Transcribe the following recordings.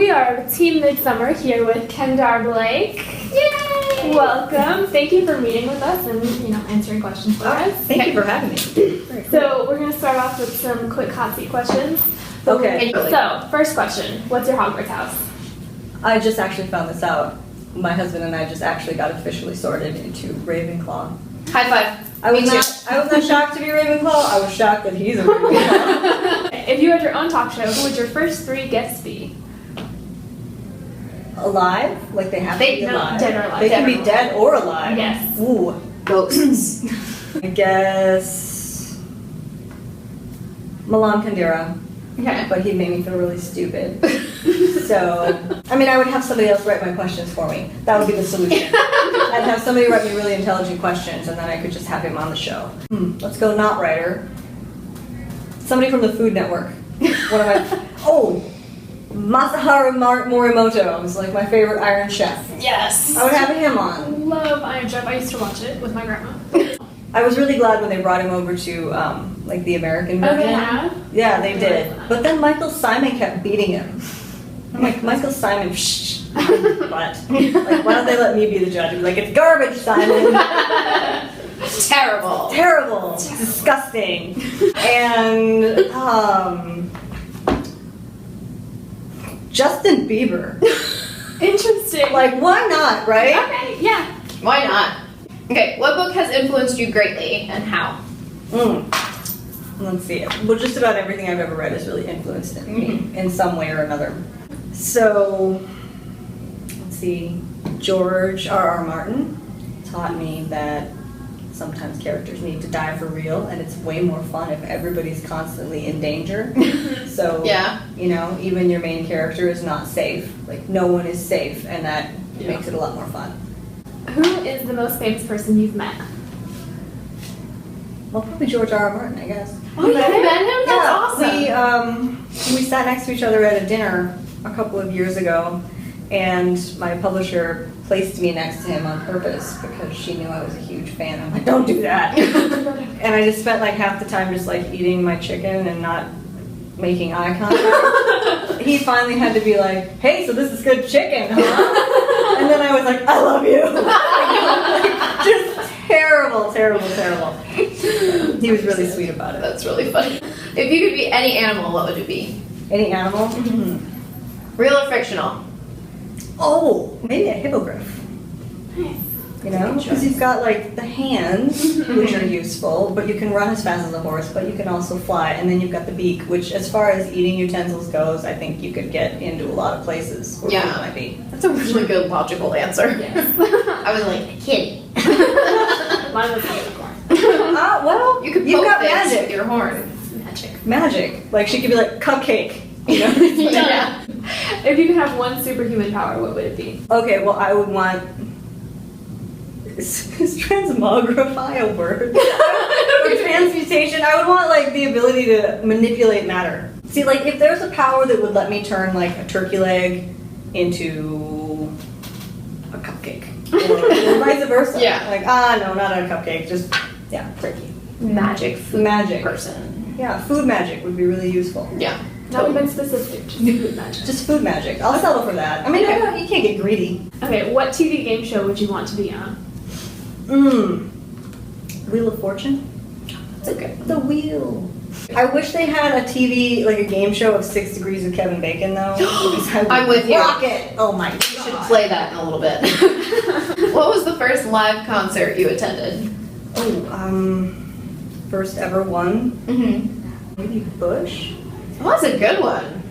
we are Team Midsummer here with Kendare Blake. Yay! Welcome. Thank you for meeting with us and answering questions for us. Thank you for having me. So we're going to start off with some quick hot seat questions. Okay. So first question, what's your Hogwarts house? I just actually found this out. My husband and I just actually got officially sorted into Ravenclaw. High five. I was not shocked to be Ravenclaw. I was shocked that he's a Ravenclaw. If you had your own talk show, who would your first 3 guests be? Alive? Like they have to be alive? Dead or alive. They can be dead or alive? Yes. Ooh. Ghosts. I guess Milan Kundera. Okay. But he made me feel really stupid. So, I mean, I would have somebody else write my questions for me. That would be the solution. I'd have somebody write me really intelligent questions, and then I could just have him on the show. Let's go not writer. Somebody from the Food Network. One of my... Oh! Masaharu Morimoto is like my favorite Iron Chef. Yes. I would have him on. Love Iron Chef. I used to watch it with my grandma. I was really glad when they brought him over to like the American version. Oh, yeah? Yeah, they did. But then Michael Simon kept beating him. I'm like, Michael Simon, shh. But like, why don't they let me be the judge? I'd be like, it's garbage, Simon. Terrible. Terrible. Disgusting. And Justin Bieber. Interesting. Like, why not, right? Okay, yeah. Why not? Okay, what book has influenced you greatly and how? Let's see. Well, just about everything I've ever read has really influenced me in some way or another. So, let's see. George R.R. Martin taught me that sometimes characters need to die for real, and it's way more fun if everybody's constantly in danger. So, Yeah. Even your main character is not safe. Like, no one is safe, and that makes it a lot more fun. Who is the most famous person you've met? Well, probably George R.R. Martin, I guess. Oh, you met him? That's awesome. We sat next to each other at a dinner a couple of years ago, and my publisher placed me next to him on purpose because she knew I was a huge fan. I'm like, don't do that. And I just spent like half the time just like eating my chicken and not making eye contact. He finally had to be like, hey, so this is good chicken, huh? And then I was like, I love you. Just terrible. He was really sweet about it. That's really funny. If you could be any animal, what would it be? Any animal? Real or fictional? Oh, maybe a hippogriff. Because you've got like the hands, which are useful, but you can run as fast as a horse, but you can also fly, and then you've got the beak, which as far as eating utensils goes, I think you could get into a lot of places where food might be. That's a really good logical answer. Yes. I was like, a kitty. Mine was a unicorn. Well, You could you've poke got things magic. with your horn. Magic. Like she could be like cupcake. Yeah. If you could have one superhuman power, what would it be? Okay, well I would want... Is transmogrify a word? Or transmutation? I would want like the ability to manipulate matter. See, like if there's a power that would let me turn like a turkey leg into a cupcake, or vice versa. Yeah. Like no, not a cupcake, just turkey. Magic food Magic. person. Yeah, food magic would be really useful. Yeah. Not even specific, just food magic. Just food magic. I'll settle for that. I mean, you can't get greedy. Okay, what TV game show would you want to be on? Wheel of Fortune? That's okay. The wheel. I wish they had a TV, like a game show of 6 Degrees of Kevin Bacon, though. I'm with you. Rock it. Oh my god. We should play that in a little bit. What was the first live concert you attended? First ever one. Maybe Bush? Well, that's a good one.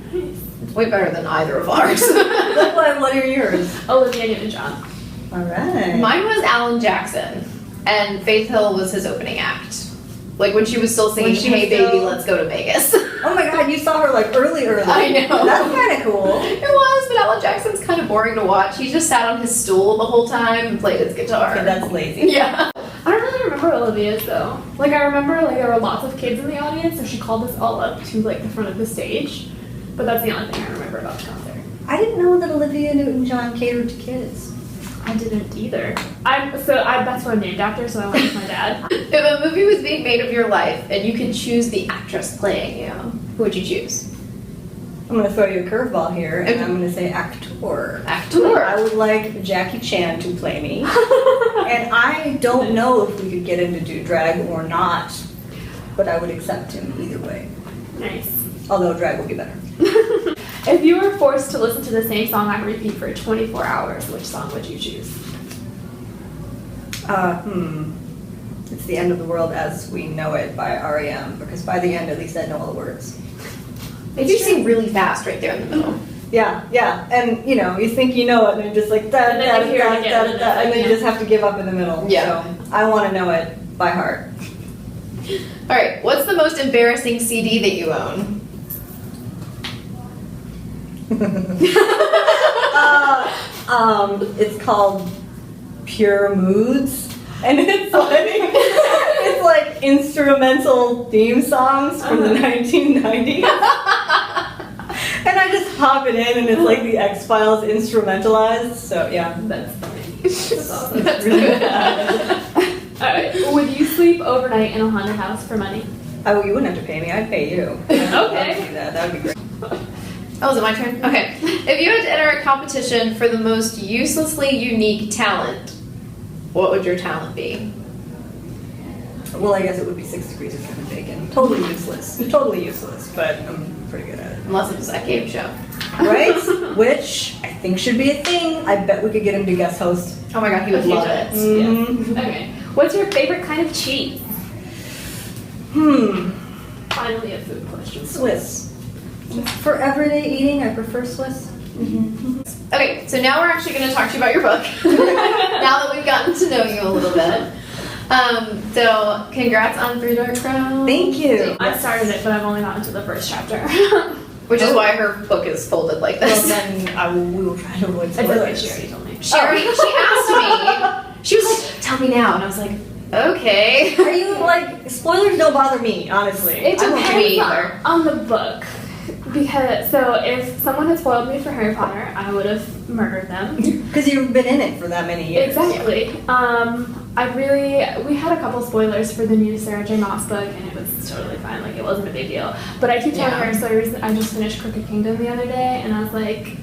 It's way better than either of ours. What are yours? Olivia Newton-John. All right. Mine was Alan Jackson, and Faith Hill was his opening act. Like when she was still singing, When she "Hey was baby, still- let's go to Vegas." Oh my god, you saw her like early. I know. That's kind of cool. It was, but Alan Jackson's kind of boring to watch. He just sat on his stool the whole time and played his guitar. Okay, that's lazy. Yeah. I don't really remember Olivia's though. Like I remember like there were lots of kids in the audience, so she called us all up to like the front of the stage. But that's the only thing I remember about the concert. I didn't know that Olivia Newton-John catered to kids. I didn't either. That's what I'm named after, so I went with my dad. If a movie was being made of your life and you could choose the actress playing you, who would you choose? I'm going to throw you a curveball here, and I'm going to say actor. Actor. I would like Jackie Chan to play me. And I don't know if we could get him to do drag or not, but I would accept him either way. Nice. Although drag would be better. If you were forced to listen to the same song on repeat for 24 hours, which song would you choose? It's The End of the World as We Know It by R.E.M. Because by the end, at least I know all the words. They do sing really fast right there in the middle. Yeah. And, you think you know it, and then just like, da, And then da, you hear it da, again, da, and da, it's da, like, and then you yeah. just have to give up in the middle. Yeah. So I want to know it by heart. All right, what's the most embarrassing CD that you own? It's called Pure Moods, and it's like instrumental theme songs from the 1990s. And I just pop it in, and it's like the X-Files instrumentalized. So yeah, That's funny. That's awesome. That's really good. bad. Alright, would you sleep overnight in a haunted house for money? Oh, you wouldn't have to pay me. I'd pay you. Okay. I'd do that. That would be great. Oh, is it my turn? Okay. If you had to enter a competition for the most uselessly unique talent, what would your talent be? Well, I guess it would be 6 Degrees of Kevin Bacon. Totally useless. Totally useless, but I'm pretty good at it. Unless it was that game show. Right? Which I think should be a thing. I bet we could get him to guest host. Oh my god, he would Okay, love Jess. it. Mhm. Okay. What's your favorite kind of cheese? Finally a food question. Swiss. For everyday eating, I prefer Swiss. Okay, so now we're actually going to talk to you about your book. Now that we've gotten to know you a little bit. So, congrats on Three Dark Crowns. Thank you. I started it, but I've only gotten to the first chapter. Which is why her book is folded like Well, this. then we will try to avoid It's okay, spoilers. she already told me. She asked me. She was like, "Tell me now," and I was like, "Okay." Are you like, spoilers don't bother me, honestly. It I won't read depends either. on the book. Because, so if someone had spoiled me for Harry Potter, I would have murdered them. Because you've been in it for that many years. Exactly. We had a couple spoilers for the new Sarah J. Maas book, and it was totally fine. Like, it wasn't a big deal. But I keep telling Yeah. her, so I just finished Crooked Kingdom the other day, and I was like,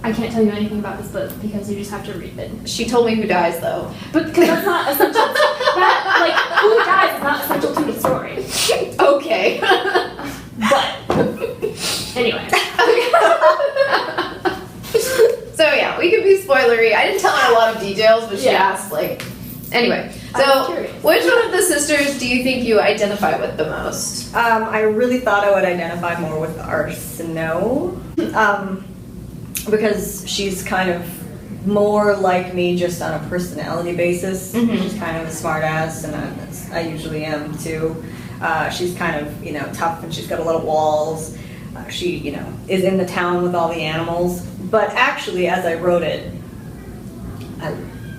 I can't tell you anything about this book because you just have to read it. She told me who dies though. But because that's not essential. That, like, who dies is not essential to the story. Okay. But, anyway. So yeah, we could be spoilery. I didn't tell her a lot of details, but she Yeah. asked like. Anyway, I was so curious. which one of the sisters do you think you identify with the most? I really thought I would identify more with Arsinoe. Because she's kind of more like me just on a personality basis. Mhm. She's kind of a smart ass, and I usually am too. She's kind of, tough, and she's got a lot of walls. She, is in the town with all the animals. But actually, as I wrote it, I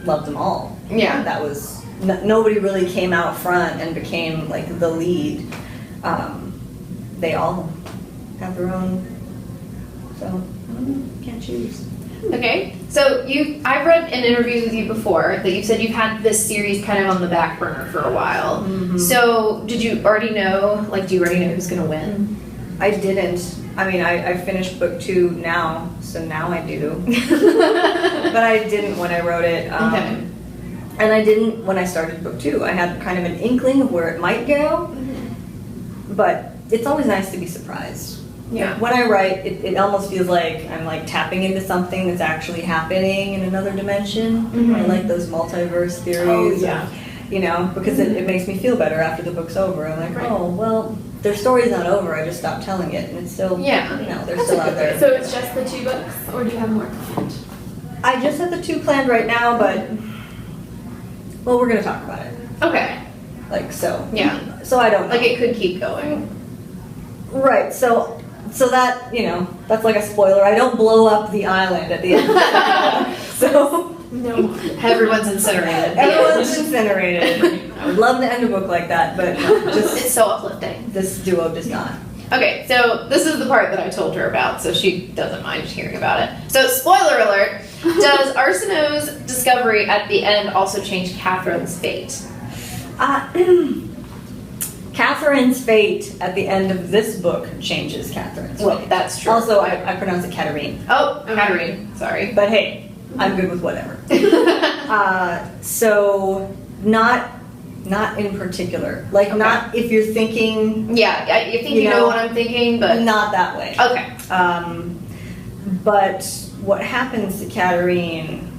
loved them all. Yeah. That was, nobody really came out front and became like the lead. They all have their own, so can't choose. Okay, so I've read in interviews with you before that you said you've had this series kind of on the back burner for a while. Mhm. So did you already know, do you already know who's gonna win? I didn't. I mean, I finished book 2 now, so now I do. But I didn't when I wrote it. Okay. And I didn't when I started book 2. I had kind of an inkling of where it might go, but it's always nice to be surprised. Yeah. When I write, it almost feels like I'm like tapping into something that's actually happening in another dimension. Mhm. I like those multiverse theories. Oh, yeah. Because it makes me feel better after the book's over. I'm like, Right. oh, well, their story's not over. I just stopped telling it, and it's still, Yeah. they're That's still a out good there. So it's just the 2 books, or do you have more planned? I just have the 2 planned right now, but, well, we're going to talk about it. Okay. So. Yeah. So I don't know. It could keep going. Right, so that, that's like a spoiler. I don't blow up the island at the end. So No more. Everyone's incinerated. everyone's incinerated. I would love to end a book like that, but no, It's so uplifting. this duo does not. Okay, so this is the part that I told her about, so she doesn't mind hearing about it. So, spoiler alert, does Arsinoe's discovery at the end also change Catherine's fate? Catherine's fate at the end of this book changes Catherine's Well, fate. that's true. Also, I pronounce it Katarine. Oh, Katarine. Sorry. But hey, I'm good with whatever. So, not in particular. Like, Okay. not if you're thinking... Yeah, I think you know what I'm thinking, but... Not that way. Okay. But what happens to Katarine...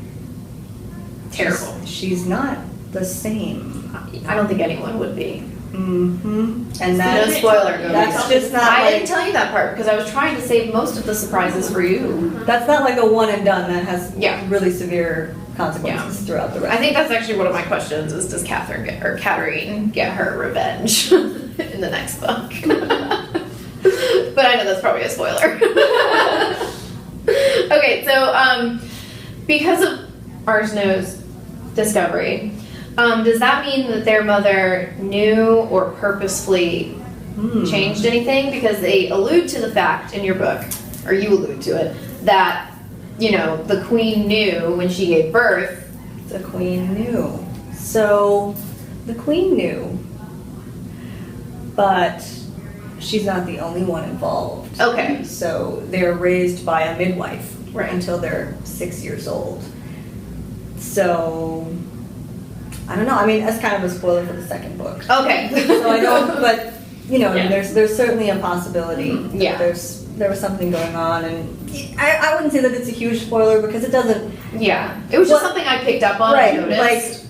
Terrible. She's not the same. I don't think anyone would be. Mm-hmm. And No that's... spoiler. That's just not I like... didn't tell you that part because I was trying to save most of the surprises for you. That's not like a one and done that has Yeah. really severe consequences throughout the rest. I think that's actually one of my questions is does Katarine get her revenge in the next book? But I know that's probably a spoiler. Okay, so because of Arsnoe's discovery, does that mean that their mother knew or purposefully changed anything? Because they allude to the fact in your book, or you allude to it, that, you know, the queen knew when she gave birth. The queen knew. So, the queen knew, but she's not the only one involved. Okay. So, they're raised by a midwife Right. until they're 6 years old. So, I don't know. I mean, that's kind of a spoiler for the second book. Okay. So I don't, but, you know, Yeah. there's certainly a possibility that Yeah. there was something going on, and I wouldn't say that it's a huge spoiler because it doesn't. Yeah. It was just What- something I picked up on Right, and noticed.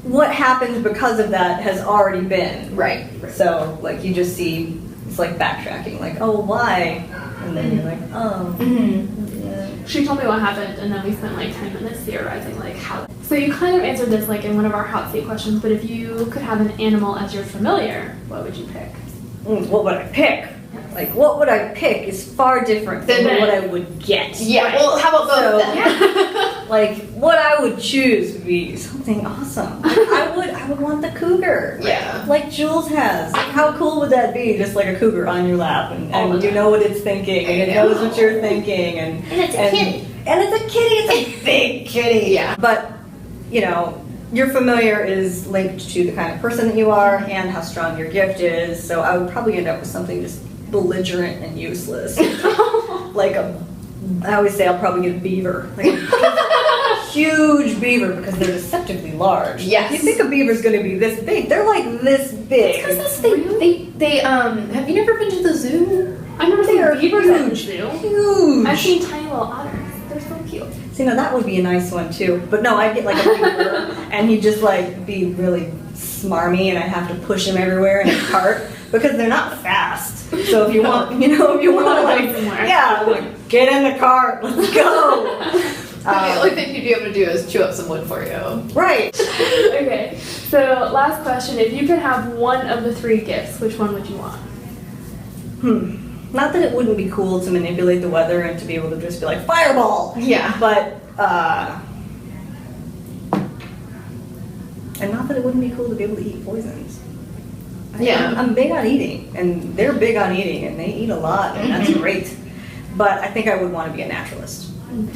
what happens because of that has already been. Right. So, like, you just see, it's like backtracking, like, oh, why? And then you're like, oh. Mm-hmm. Yeah. She told me what happened, and then we spent like 10 minutes theorizing like how. So you kind of answered this like in one of our hot seat questions, but if you could have an animal as your familiar, what would you pick? What would I pick? Like, what would I pick is far different than Then- what I would get. Yeah. Right. Well, how about both So- then? Like, what I would choose would be something awesome. Like, I would want the cougar. Yeah. Like Jules has. Like, how cool would that be? Just like a cougar on your lap, and All the you time. know what it's thinking, and it I know. knows what you're thinking, and it's a kitty. And it's a kitty. It's a big kitty. Yeah. But you know, your familiar is linked to the kind of person that you are and how strong your gift is. So I would probably end up with something just belligerent and useless. Like I always say I'll probably get a beaver. Like a huge beaver because they're deceptively large. Yes. You think a beaver's gonna be this big. They're like this big. Because they have you never been to the zoo? I've never They are seen beavers at the huge. zoo. Huge. I've seen tiny little otters. They're so cute. See, now that would be a nice one too. But no, I'd get like a beaver and he'd just like be really smarmy and I'd have to push him everywhere in a cart because they're not fast. So if you want, you know, if you want to like, somewhere. yeah, like, get in the cart, let's go. The only thing you'd be able to do is chew up some wood for you. Right. Okay, so last question. If you could have one of the 3 gifts, which one would you want? Not that it wouldn't be cool to manipulate the weather and to be able to just be like, fireball! Yeah. But, and not that it wouldn't be cool to be able to eat poisons. Yeah. I'm big on eating, and they're big on eating, and they eat a lot, and that's great. But I think I would want to be a naturalist.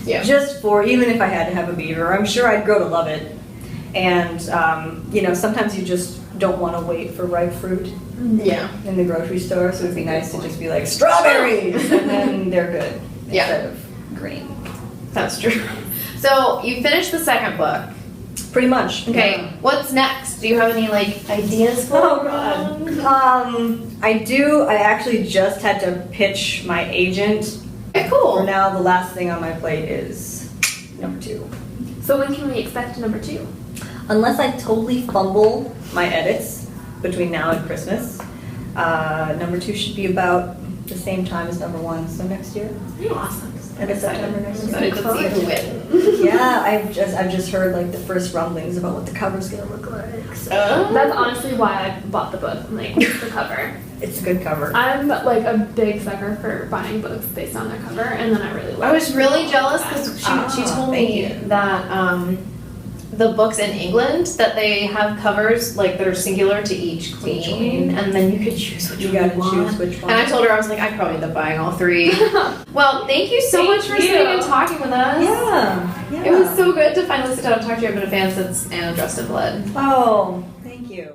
Yeah. Just for, even if I had to have a beaver, I'm sure I'd grow to love it. And, you know, sometimes you just don't want to wait for ripe fruit Yeah. in the grocery store, so it'd be nice to just be like, strawberries! And then they're good Yeah. instead of green. That's true. So you finished the second book. Pretty much. Okay. Yeah. What's next? Do you have any like ideas for? Oh god. I do. I actually just had to pitch my agent. Okay, For cool. now, the last thing on my plate is number 2. So when can we expect number 2? Unless I totally fumble my edits between now and Christmas, number 2 should be about the same time as number 1, so next year. Awesome. End of September next year. Excited to see who wins. Yeah, I've just heard like the first rumblings about what the cover's gonna look like. So That's honestly why I bought the book. I'm like, the cover. it's a good cover. I'm like a big sucker for buying books based on their cover, and then I really love I was really jealous because she told thank me you. that the books in England that they have covers like that are singular to each queen, and then you could choose which You one gotta you want. choose which one. And I told her I was like, I'd probably end up buying all 3. Well, thank you so much for Thank you. sitting and talking with us. Yeah. It was so good to finally sit down and talk to you. I've been a fan since Anna Dressed in Blood. Oh,